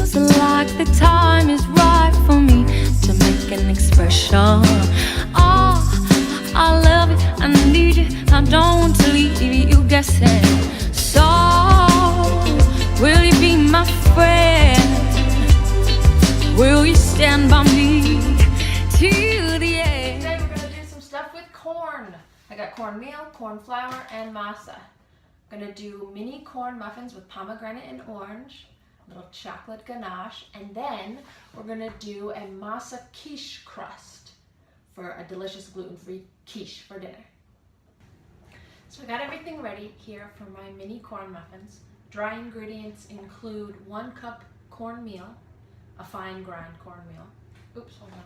feels like the time is right for me to make an expression. Oh, I love you, I need you, I don't want to leave you guessing. So, will you be my friend? Will you stand by me till the end? Today we're going to do some stuff with corn. I got cornmeal, corn flour, and masa. I'm going to do mini corn muffins with pomegranate and orange, a little chocolate ganache, and then we're going to do a masa quiche crust for a delicious gluten-free quiche for dinner. So I got everything ready here for my mini corn muffins. Dry ingredients include 1 cup cornmeal, a fine grind cornmeal. Oops, hold on.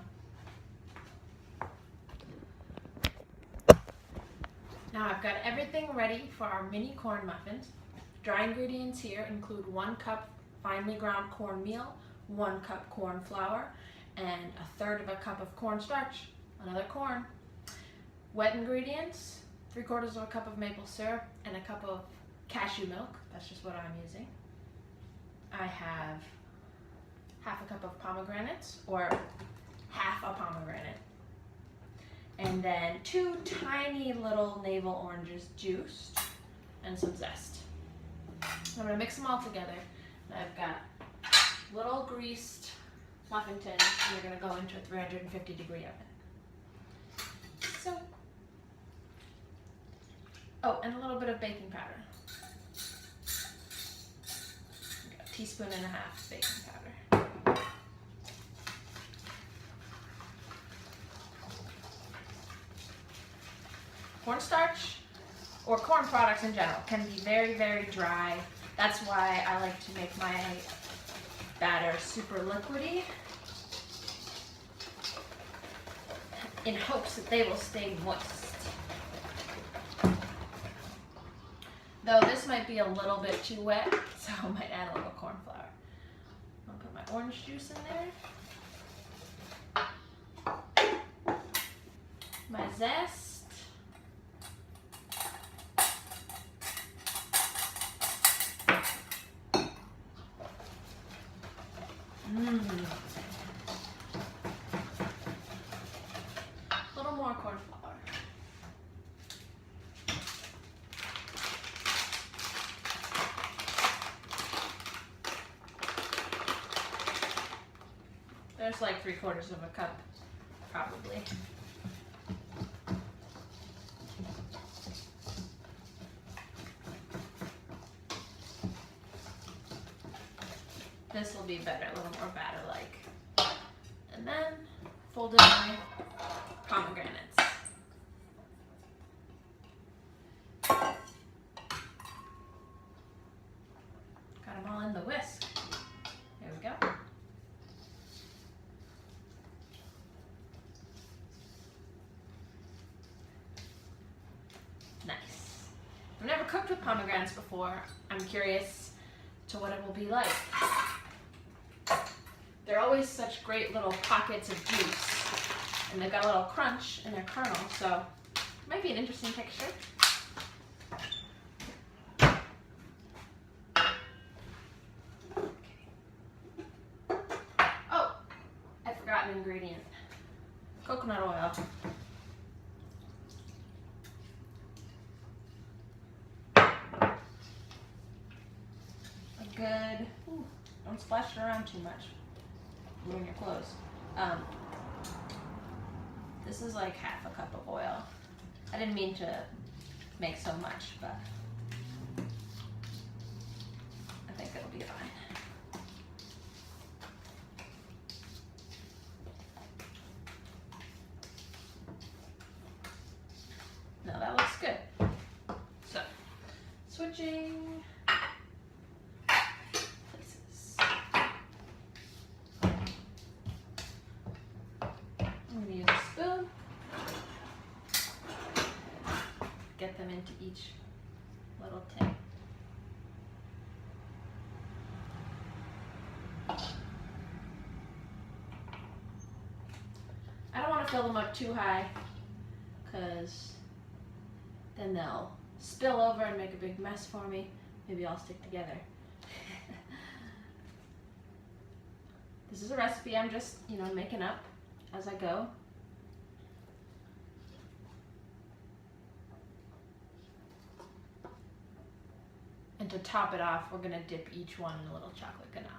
Now I've got everything ready for our mini corn muffins. Dry ingredients here include 1 cup finely ground cornmeal, 1 cup corn flour, and 1/3 cup of cornstarch, another corn. Wet ingredients, 3/4 cup of maple syrup and a cup of cashew milk. That's just what I'm using. I have 1/2 cup of pomegranates, or half a pomegranate. And then 2 tiny little navel oranges juiced and some zest. I'm going to mix them all together. And I've got little greased muffin tins, and they're going to go into a 350-degree oven. So, oh, and a little bit of baking powder. Got 1.5 teaspoons baking powder. Cornstarch, or corn products in general, can be very, very dry. That's why I like to make my batter super liquidy, in hopes that they will stay moist. Though this might be a little bit too wet, so I might add a little corn flour. I'm gonna put my orange juice in there. My zest. A little more corn flour. There's like 3/4 cup, probably. This will be better, a little more batter-like. And then fold in my pomegranates. Got them all in the whisk. There we go. Nice. I've never cooked with pomegranates before. I'm curious to what it will be like. They're always such great little pockets of juice, and they've got a little crunch in their kernel, so it might be an interesting texture. Okay. Oh, I forgot an ingredient. Coconut oil. A good, don't splash it around too much. Ruin your clothes. This is like 1/2 cup of oil. I didn't mean to make so much, but I think it'll be fine. Now that looks good. So, switching places. I'm going to use a spoon. Get them into each little tin. I don't want to fill them up too high, because then they'll spill over and make a big mess for me. Maybe I'll stick together. This is a recipe I'm just, making up as I go. And to top it off, we're gonna dip each one in a little chocolate ganache.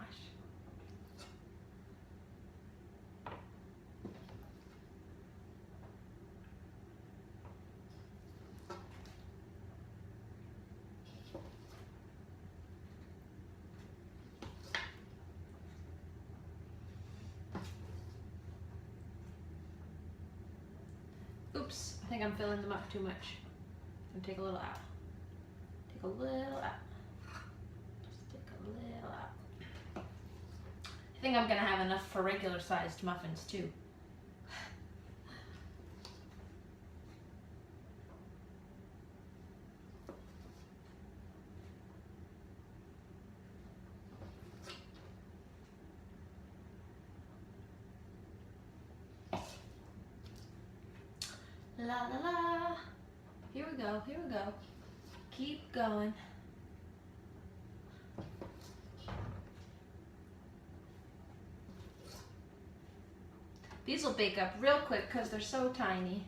Oops, I think I'm filling them up too much. I'm gonna take a little out. Take a little out. Just take a little out. I think I'm gonna have enough for regular sized muffins too. La la la. Here we go, here we go. Keep going. These will bake up real quick because they're so tiny.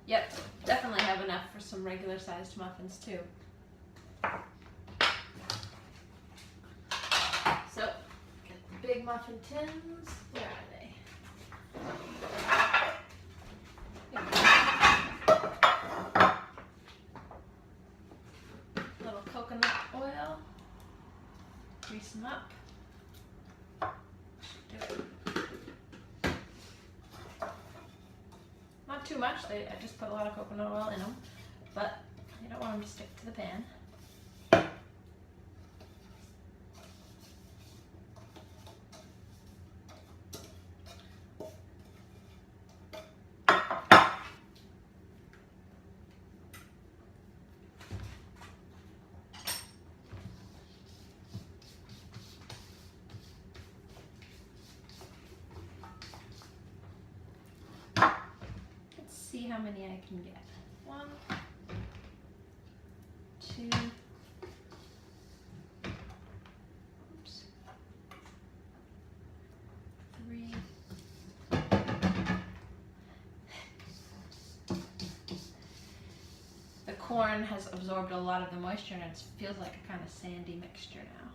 Yep, definitely have enough for some regular sized muffins too. So, get the big muffin tins. Where are they? Little coconut oil. Grease them up. Not too much. I just put a lot of coconut oil in them, but you don't want them to stick to the pan. See how many I can get. 1, 2, oops, 3. The corn has absorbed a lot of the moisture and it feels like a kind of sandy mixture now.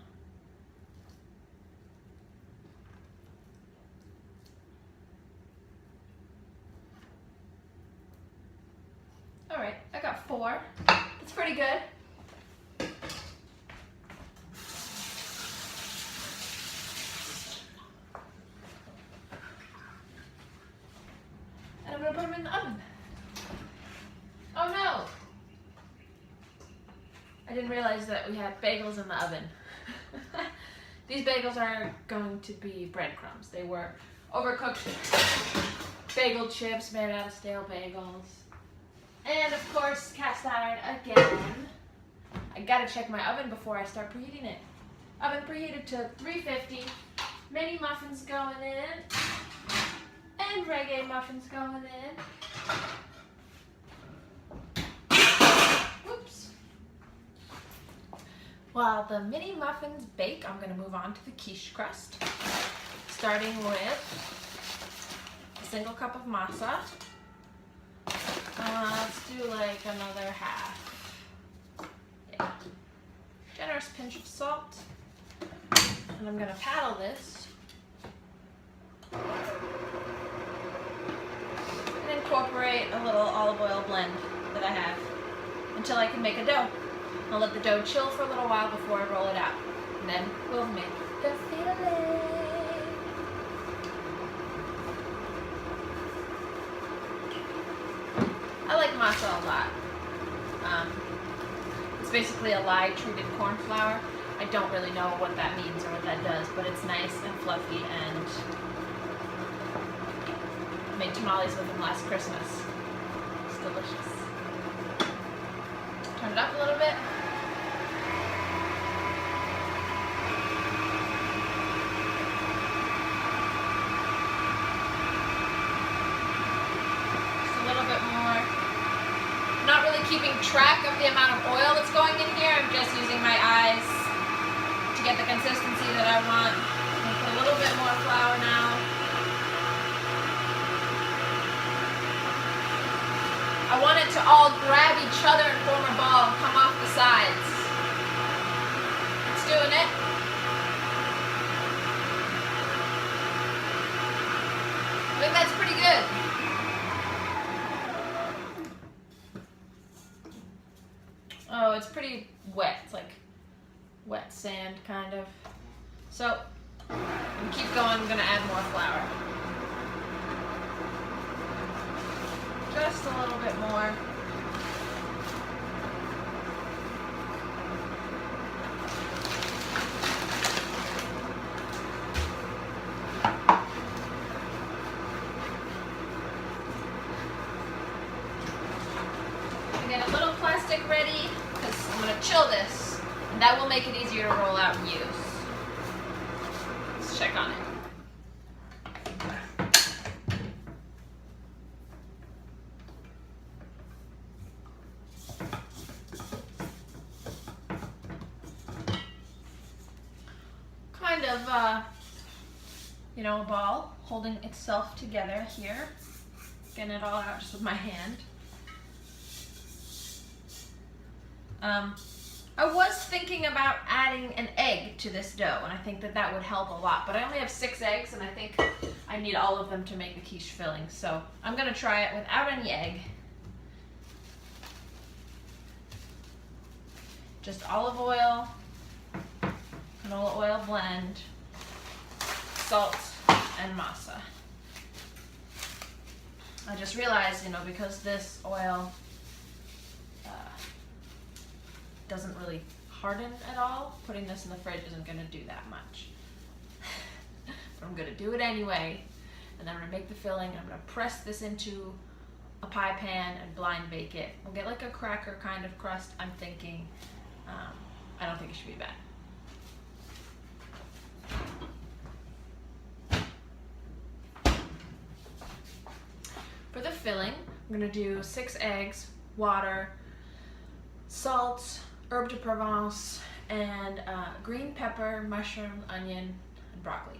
All right, I got 4. That's pretty good. And I'm gonna put them in the oven. Oh no! I didn't realize that we had bagels in the oven. These bagels are going to be breadcrumbs. They were overcooked bagel chips made out of stale bagels. And of course, cast iron again. I gotta check my oven before I start preheating it. Oven preheated to 350. Mini muffins going in. And reggae muffins going in. Whoops. While the mini muffins bake, I'm gonna move on to the quiche crust. Starting with a single cup of masa. Let's do like another half. Yeah. Generous pinch of salt. And I'm gonna paddle this. And incorporate a little olive oil blend that I have until I can make a dough. I'll let the dough chill for a little while before I roll it out. And then we'll make the filling. I like masa a lot. It's basically a lye treated corn flour. I don't really know what that means or what that does, but it's nice and fluffy, and I made tamales with them last Christmas. It's delicious. Turn it up a little bit. Just a little bit more. Not really keeping track of the amount of oil that's going in here. I'm just using my eyes to get the consistency that I want. I'm gonna put a little bit more flour now. I want it to all grab each other and form a ball and come off the sides. It's doing it. I think that's pretty good. Oh, it's pretty wet. It's like wet sand, kind of. So, I'm gonna keep going. I'm gonna add more flour. Just a little bit more. Get a little plastic ready because I'm going to chill this, and that will make it easier to roll out and use. Let's check on it. Kind of, a ball holding itself together here. Getting it all out just with my hand. I was thinking about adding an egg to this dough, and I think that would help a lot, but I only have 6 eggs, and I think I need all of them to make the quiche filling, so I'm going to try it without any egg. Just olive oil, canola oil blend, salt, and masa. I just realized, because this oil doesn't really harden at all, putting this in the fridge isn't going to do that much. But I'm going to do it anyway, and then I'm going to make the filling, and I'm going to press this into a pie pan and blind bake it. We'll get like a cracker kind of crust, I'm thinking. I don't think it should be bad. For the filling, I'm going to do 6 eggs, water, salt, herb de Provence, and green pepper, mushroom, onion, and broccoli.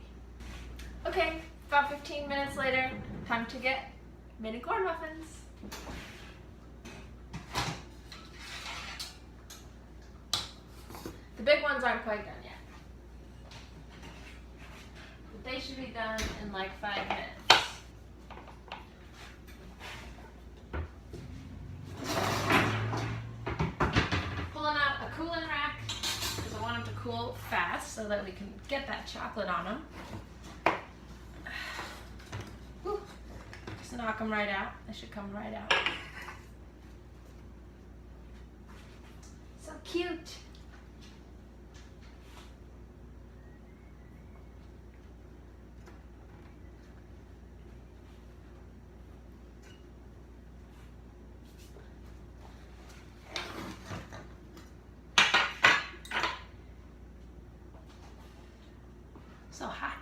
Okay, about 15 minutes later, time to get mini corn muffins. The big ones aren't quite done yet, but they should be done in like 5 minutes. Cooling rack because I want them to cool fast so that we can get that chocolate on them. Whew. Just knock them right out. They should come right out. So cute. So hot.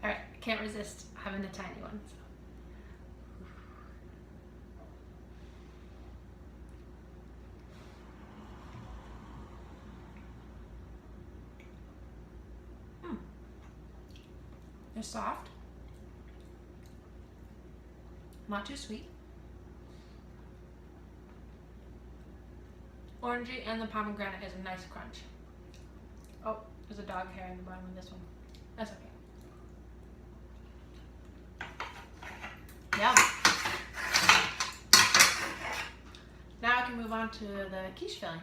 All right, I can't resist having a tiny one. They're soft, not too sweet. Orangey, and the pomegranate is a nice crunch. Oh, there's a dog hair in the bottom of this one. That's okay. Yum. Now I can move on to the quiche filling.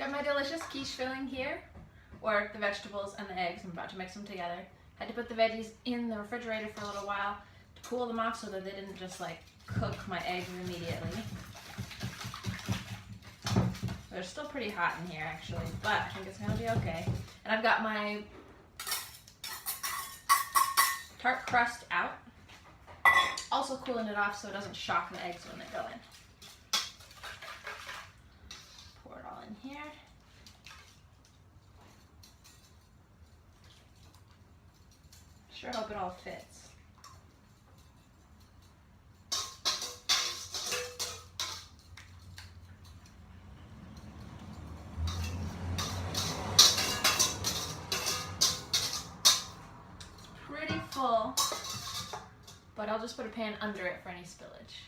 Got my delicious quiche filling here, or the vegetables and the eggs. I'm about to mix them together. Had to put the veggies in the refrigerator for a little while to cool them off so that they didn't just like cook my eggs immediately. They're still pretty hot in here actually, but I think it's gonna be okay. And I've got my tart crust out, also cooling it off so it doesn't shock the eggs when they go in. Pour it all in here. Sure hope it all fits. Pretty full, but I'll just put a pan under it for any spillage.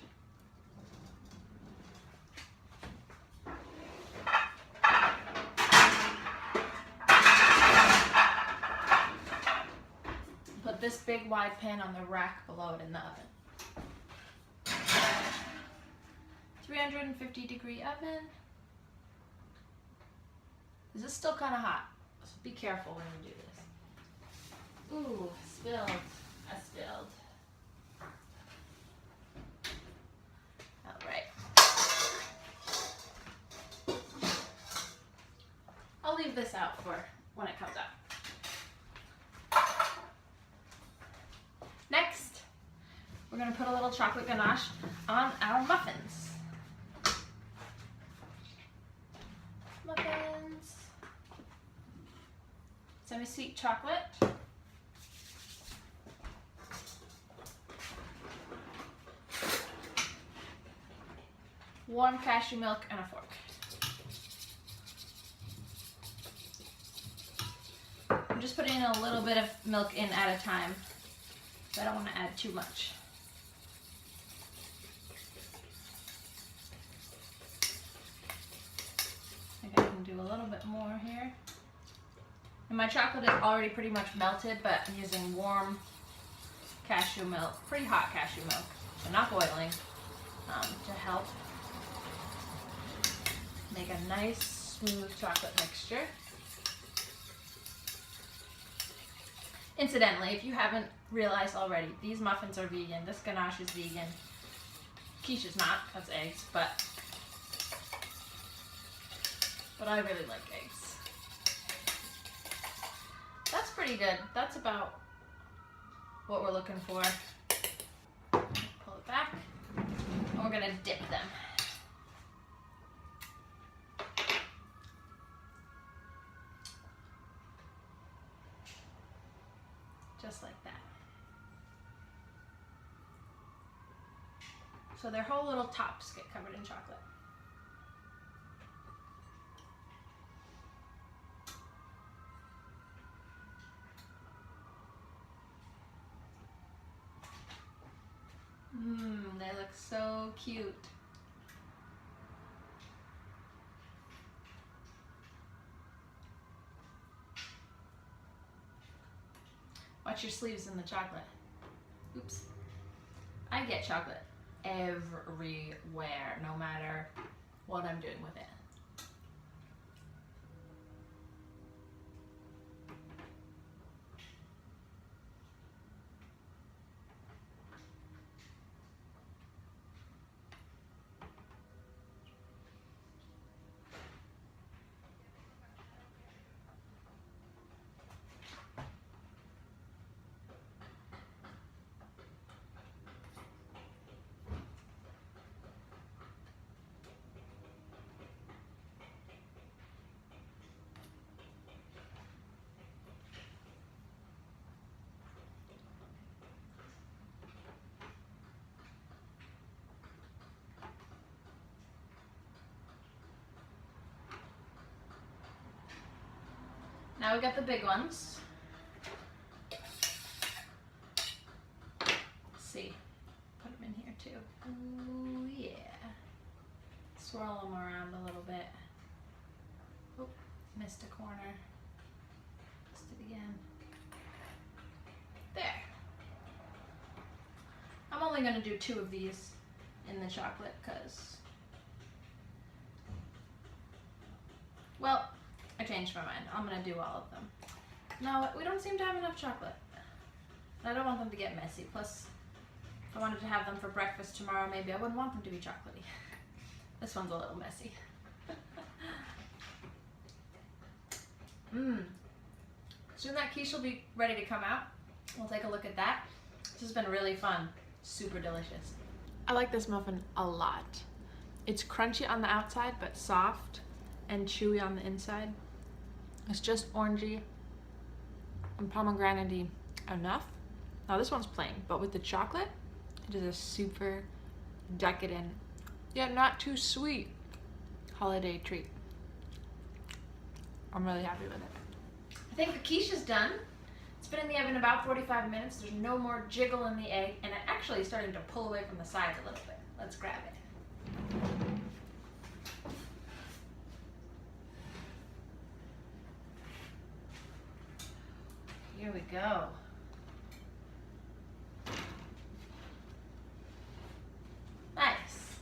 Put this big wide pan on the rack below it in the oven. 350-degree oven. This is still kind of hot, so be careful when you do this. Ooh, spilled. I spilled. All right. I'll leave this out for when it comes out. Next, we're going to put a little chocolate ganache on our muffins. Muffins. Semi-sweet chocolate. Warm cashew milk and a fork. I'm just putting a little bit of milk in at a time, so I don't want to add too much. I think I can do a little bit more here. And my chocolate is already pretty much melted, but I'm using warm cashew milk, pretty hot cashew milk, so not boiling, to help make a nice smooth chocolate mixture. Incidentally, if you haven't realized already, these muffins are vegan. This ganache is vegan. Quiche is not, that's eggs, but I really like eggs. That's pretty good. That's about what we're looking for. Pull it back, and we're gonna dip them. Just like that. So their whole little tops get covered in chocolate. They look so cute. Watch your sleeves in the chocolate. Oops. I get chocolate everywhere, no matter what I'm doing with it. Now we got the big ones. Let's see. Put them in here too. Ooh, yeah. Swirl them around a little bit. Oh, missed a corner. Missed it again. There. I'm only going to do 2 of these in the chocolate because, well, changed my mind. I'm gonna do all of them. No, we don't seem to have enough chocolate. I don't want them to get messy. Plus, if I wanted to have them for breakfast tomorrow, maybe I wouldn't want them to be chocolatey. This one's a little messy. Soon that quiche will be ready to come out. We'll take a look at that. This has been really fun. Super delicious. I like this muffin a lot. It's crunchy on the outside, but soft and chewy on the inside. It's just orangey and pomegranate-y enough. Now this one's plain, but with the chocolate, it is a super decadent, yet not too sweet holiday treat. I'm really happy with it. I think the quiche is done. It's been in the oven about 45 minutes. There's no more jiggle in the egg, and it actually is starting to pull away from the sides a little bit. Let's grab it. Here we go. Nice.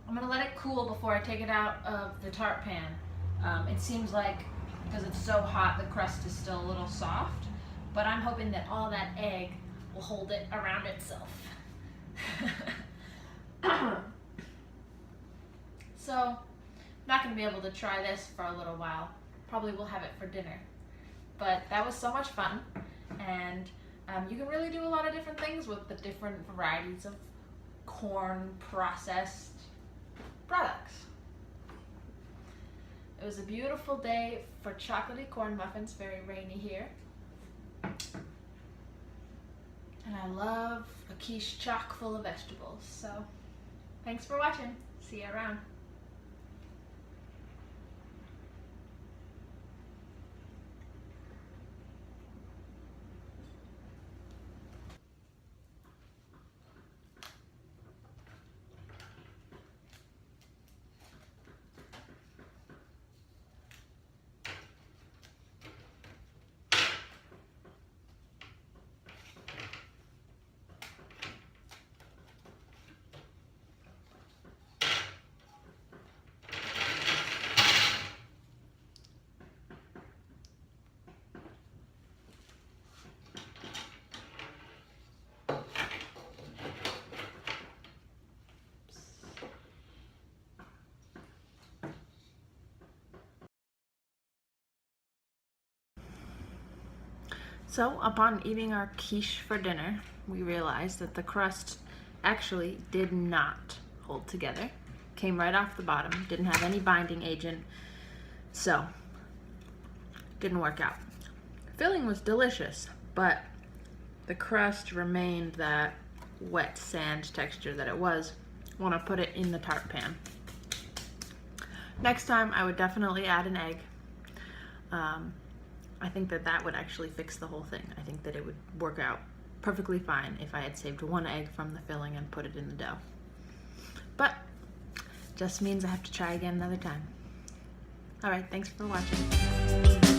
I'm gonna let it cool before I take it out of the tart pan. It seems like because it's so hot, the crust is still a little soft, but I'm hoping that all that egg will hold it around itself. So, I'm not gonna be able to try this for a little while. Probably will have it for dinner. But that was so much fun, and you can really do a lot of different things with the different varieties of corn processed products. It was a beautiful day for chocolatey corn muffins, very rainy here. And I love a quiche chock full of vegetables. So thanks for watching. See you around. So upon eating our quiche for dinner, we realized that the crust actually did not hold together. Came right off the bottom, didn't have any binding agent, so didn't work out. Filling was delicious, but the crust remained that wet sand texture that it was when I put it in the tart pan. Next time I would definitely add an egg. I think that that would actually fix the whole thing. I think that it would work out perfectly fine if I had saved one egg from the filling and put it in the dough. But just means I have to try again another time. All right, thanks for watching.